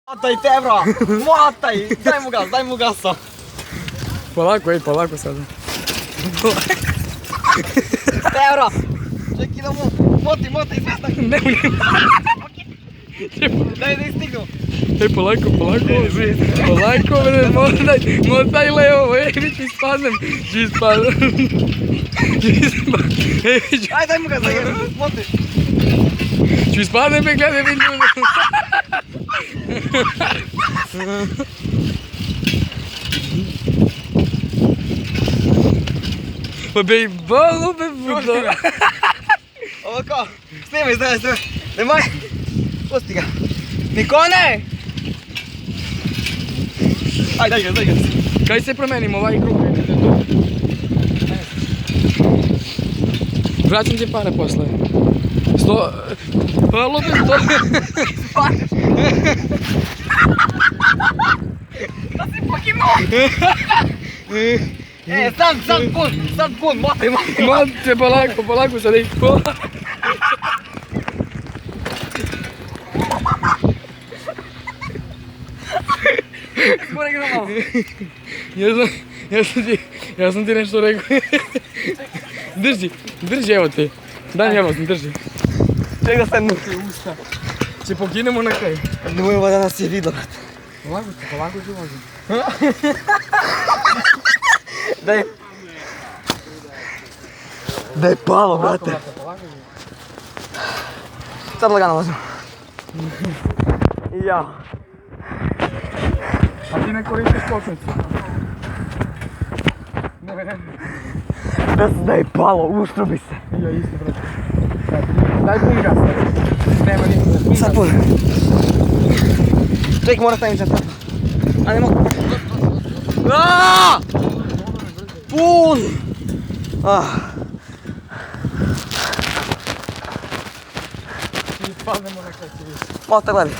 Motaj te, bro! Motaj! Daj mu gasa! Polako sada. Te, bro! Čekaj da mu... Moti, sada! Ne. Daj da istignu! Polako. Polako, motaj levo, već ispadnem. Aj, daj mu gasa, moti! Ću ispadnem, gledaj, vidim. Pa bej, bolo be budo. Ovako, snimaj. Nemoj! Pusti ga! Nikone! Aj, daj ga. Kaj se promenimo ovaj krug? Vraćam ti pare posle. Bolo be to. Spaniš! Da si pokimo! Sad pun, motaj! Mote, polako sad ih polako. Skoro ga malo! Ja sam ti nešto rekao. Drži, evo ti. Daj mi evo, drži. Ček da sednu. Če pokinemo na kraj. Nemoj ovo da nas je vidio, brate. Polako ću voziti. Daj palo, brate. Sad lagano vozimo. Ja. A ti ne koristiš kočnicu? Daj palo, uštrubi se. Ja isto, brate. Daj pun gas. Nema ništa. Sad pun. Ček, mora stavim sad. A ne mogu. Aaaa! Pun! Ispadnemo na kraj. Mote, gledaj.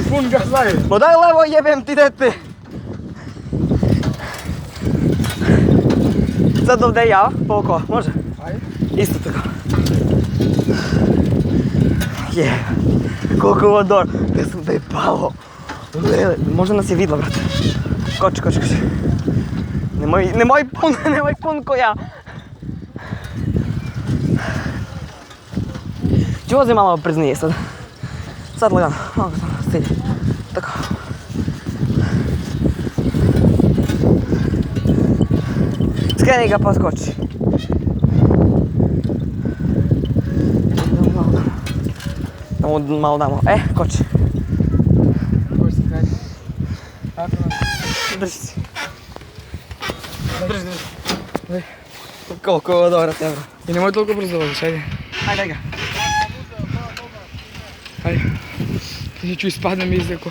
Pun gas daje. No daj levo, jebem ti dete. Sad ovdje ja, po oko, može? Ajde. Isto tako. Koliko ovo dobro. Da je palo. Lele, možda nas je vidla, brate. Koči. Nemoj pun ko ja. Ću vozim malo prznije sad. Sad lagano, malo ga sam stilje. Tako. Skreni ga pa skoči. Malo damo. Koči. Koji se kraj? Drži si. Drži. Koliko je ovo dobro, tebro. I nemoj toliko brzo voziš, ajde. Ajde, daj ga. Ajde. Ti ću ispadnem izdeko.